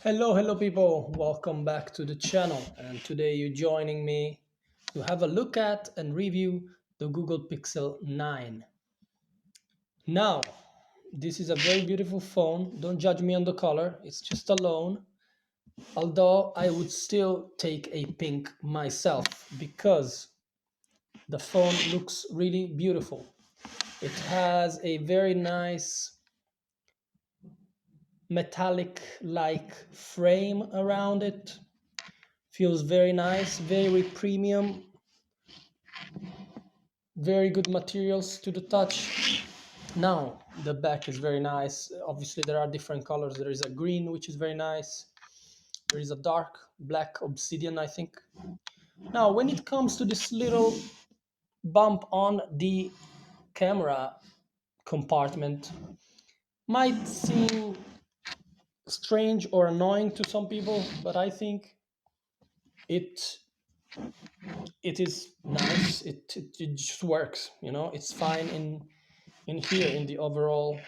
Hello people, welcome back to the channel. And today you're joining me to have a look at and review the Google Pixel 9. Now, this is a very beautiful phone. Don't judge me on the color, it's just alone. Although I would still take a pink myself because the phone looks really beautiful. It has a very nice metallic like frame around it. Feels very nice, very premium, very good materials to the touch. Now the back is very nice. Obviously there are different colors. There is a green which is very nice. There is a dark black obsidian, I think. Now when it comes to this little bump on the camera compartment, might seem strange or annoying to some people, but I think it it is nice. It just works, it's fine in here in the overall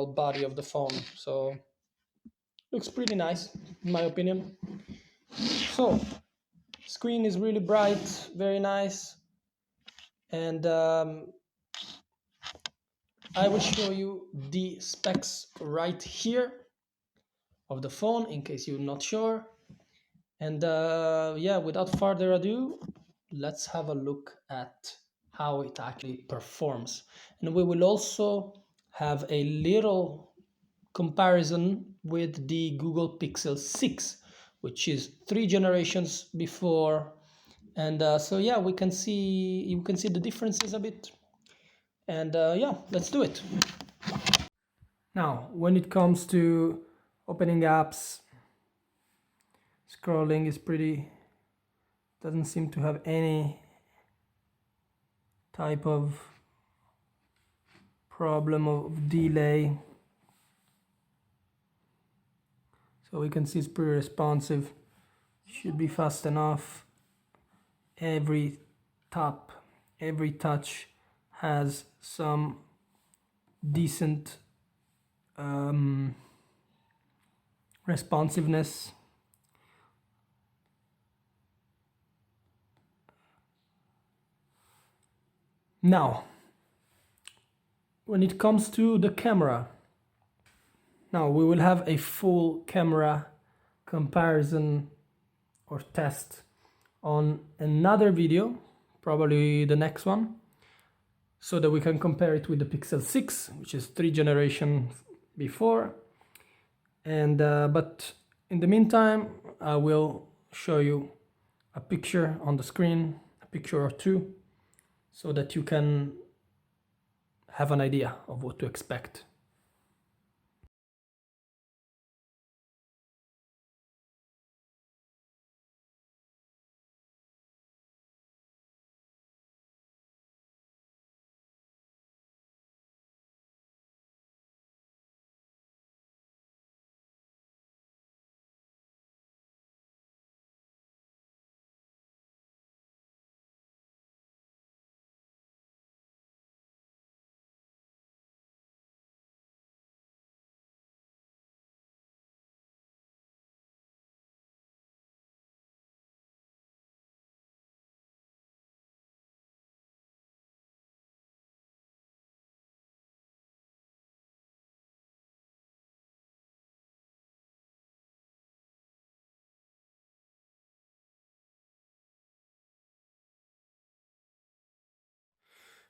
body of the phone. So looks pretty nice in my opinion. So screen is really bright, very nice, and I will show you the specs right here of the phone in case you're not sure. And yeah, without further ado, let's have a look at how it actually performs. And we will also have a little comparison with the Google Pixel 6, which is 3 generations before. And so yeah, you can see the differences a bit. And yeah, let's do it. Now, when it comes to opening apps, scrolling is pretty, doesn't seem to have any type of problem of delay. So we can see it's pretty responsive, should be fast enough. Every tap, every touch has some decent responsiveness. Now, when it comes to the camera, now we will have a full camera comparison or test on another video, probably the next one, so that we can compare it with the Pixel 6, which is 3 generations before. And but in the meantime, I will show you a picture on the screen, a picture or two, so that you can have an idea of what to expect.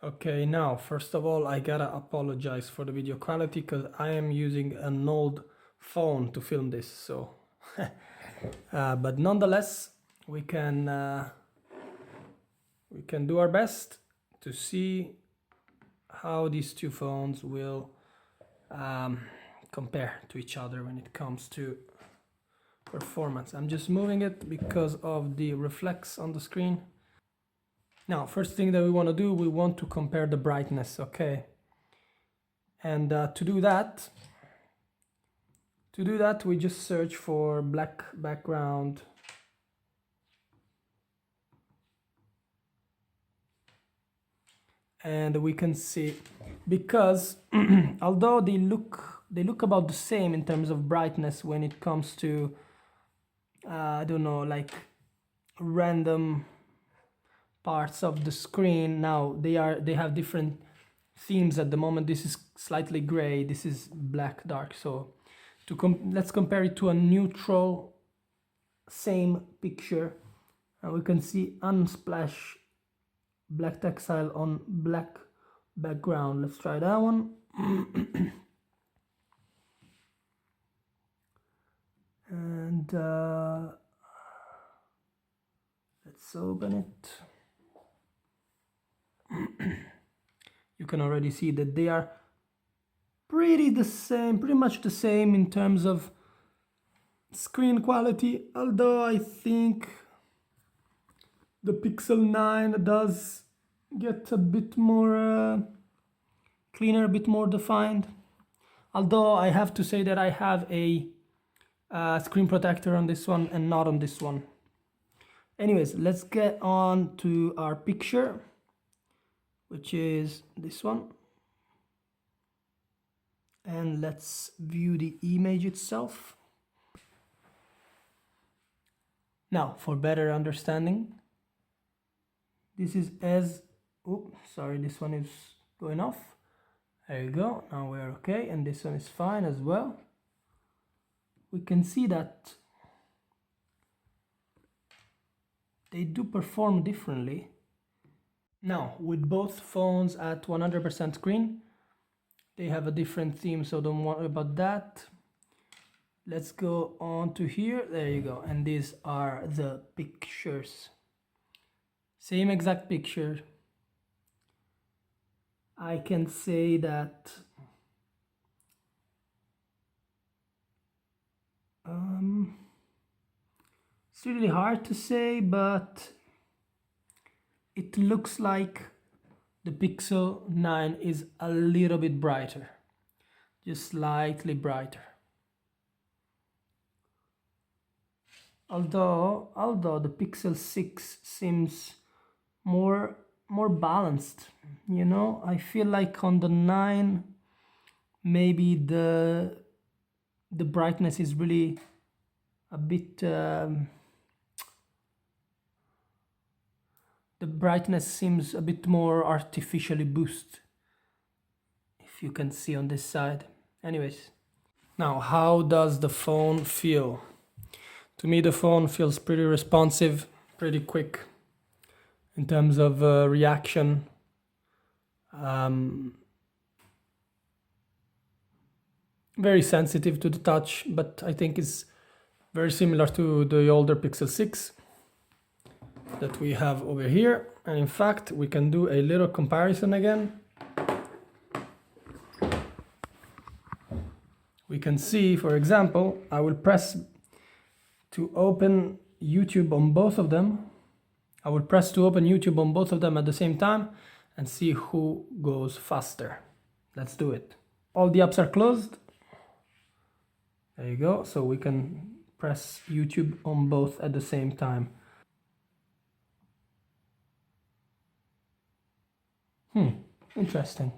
Okay, now first of all, I gotta apologize for the video quality because I am using an old phone to film this. So, but nonetheless, we can do our best to see how these two phones will compare to each other when it comes to performance. I'm just moving it because of the reflex on the screen. Now, first thing that we want to do, we want to compare the brightness, okay? And to do that, we just search for black background. And we can see, because although they look look about the same in terms of brightness when it comes to I don't know, like random parts of the screen. Now they have different themes at the moment. This is slightly gray, this is black dark. So let's compare it to a neutral same picture, and we can see Unsplash black textile on black background. Let's try that one. And let's open it. You can already see that they are pretty much the same in terms of screen quality, although I think the Pixel 9 does get a bit more cleaner, a bit more defined. Although I have to say that I have a screen protector on this one and not on this one. Anyways, let's get on to our picture, which is this one. And let's view the image itself. Now, for better understanding, this is as, oh, sorry, this one is going off. There you go, now we're okay, and this one is fine as well. We can see that they do perform differently. Now, with both phones at 100% screen, they have a different theme, so don't worry about that. Let's go on to here. There you go. And these are the pictures. Same exact picture. I can say that it's really hard to say, but it looks like the Pixel 9 is a little bit brighter, just slightly brighter. Although the Pixel 6 seems more balanced, you know. I feel like on the 9 maybe the brightness is really a bit the brightness seems a bit more artificially boosted, if you can see on this side. Anyways, now how does the phone feel? To me, the phone feels pretty responsive, pretty quick in terms of reaction. Very sensitive to the touch, but I think it's very similar to the older Pixel 6 that we have over here. And in fact, we can do a little comparison again. We can see, for example, I will press to open YouTube on both of them. I will press to open YouTube on both of them at the same time and see who goes faster. Let's do it. All the apps are closed. There you go. So we can press YouTube on both at the same time. Interesting.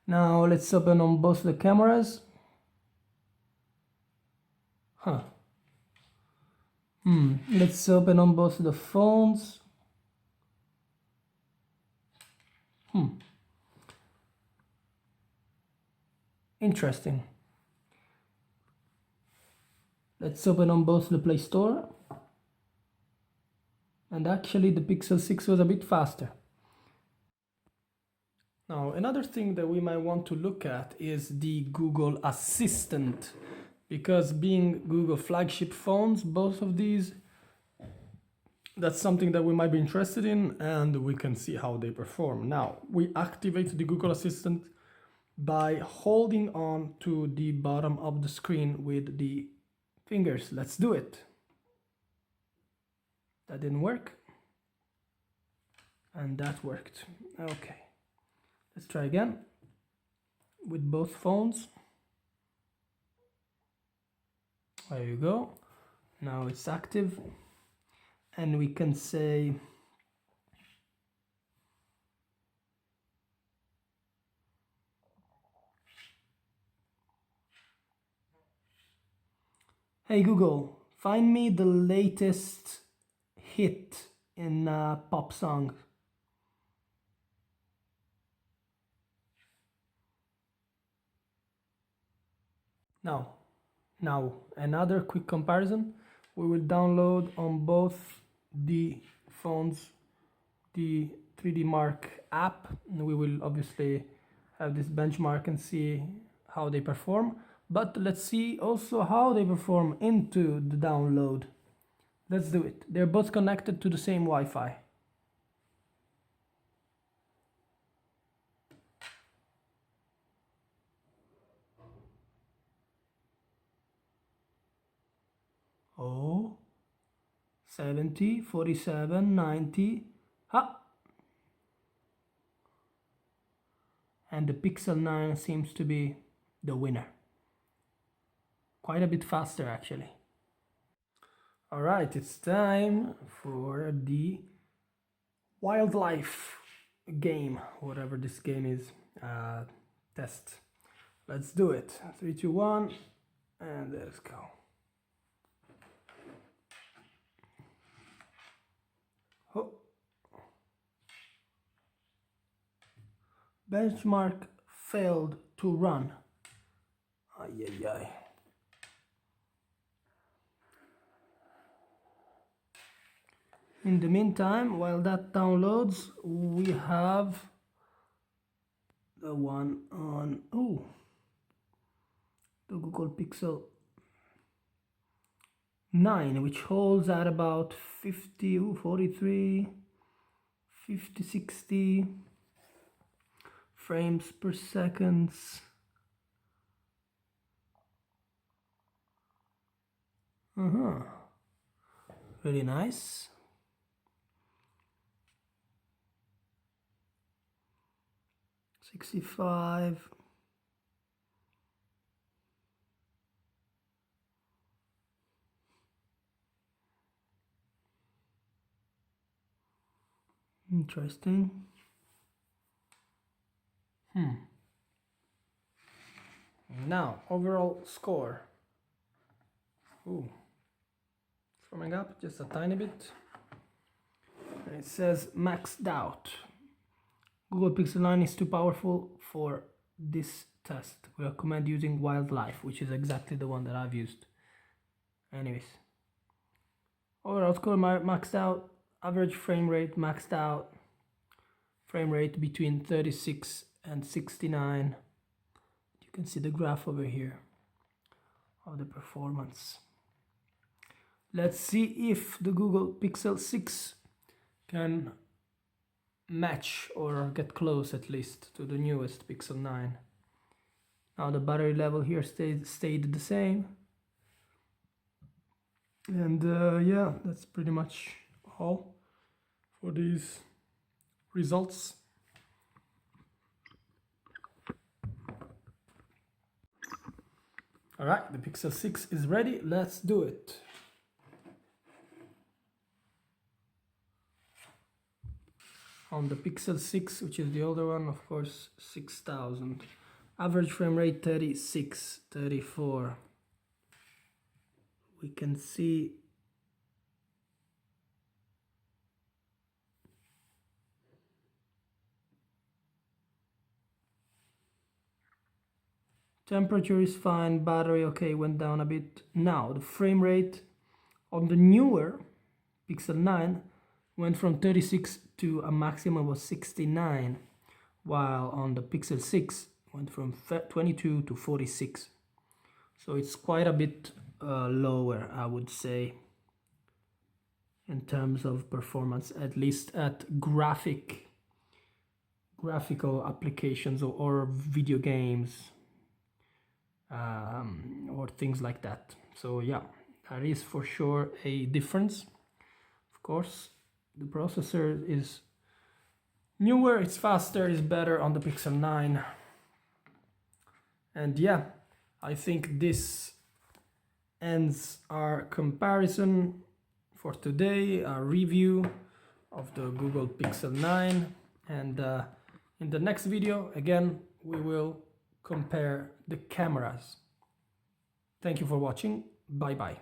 Now let's open on both the cameras. Let's open on both the phones. Interesting. Let's open on both the Play Store. And actually the Pixel 6 was a bit faster. Now, another thing that we might want to look at is the Google Assistant, because being Google flagship phones, both of these, that's something that we might be interested in, and we can see how they perform. Now, we activate the Google Assistant by holding on to the bottom of the screen with the fingers. Let's do it. That didn't work. And that worked. Okay. Let's try again with both phones. There you go. Now it's active. And we can say Hey Google, find me the latest hit in pop song. Now, another quick comparison. We will download on both the phones the 3D Mark app, and we will obviously have this benchmark and see how they perform. But let's see also how they perform into the download. Let's do it. They're both connected to the same Wi-Fi. Oh, 70, 47, 90. Ha! And the Pixel 9 seems to be the winner. Quite a bit faster actually. All right, it's time for the wildlife game, whatever this game is, test. Let's do it. 3, 2, 1, and let's go. Oh. Benchmark failed to run. Ay, ay, ay. In the meantime, while that downloads, we have the one on the Google Pixel 9, which holds at about 50, 43, 50, 60 frames per second. Really nice. $65. Interesting. Now, overall score. Ooh. Coming up just a tiny bit. And it says maxed out. Google Pixel 9 is too powerful for this test. We recommend using Wildlife, which is exactly the one that I've used. Anyways. Overall score maxed out. Average frame rate maxed out. Frame rate between 36 and 69. You can see the graph over here of the performance. Let's see if the Google Pixel 6 can match or get close at least to the newest Pixel 9. Now the battery level here stayed the same. And yeah, that's pretty much all for these results. All right, the Pixel 6 is ready. Let's do it. On the Pixel 6, which is the older one, of course, 6000. Average frame rate 36, 34. We can see temperature is fine, battery okay, went down a bit. Now the frame rate on the newer Pixel 9 went from 36 to a maximum of 69, while on the Pixel 6 went from 22 to 46. So it's quite a bit lower, I would say, in terms of performance, at least at graphical applications or video games or things like that. So yeah, that is for sure a difference. Of course, the processor is newer, it's faster, it's better on the Pixel 9. And yeah, I think this ends our comparison for today, our review of the Google Pixel 9. And in the next video, again, we will compare the cameras. Thank you for watching. Bye bye.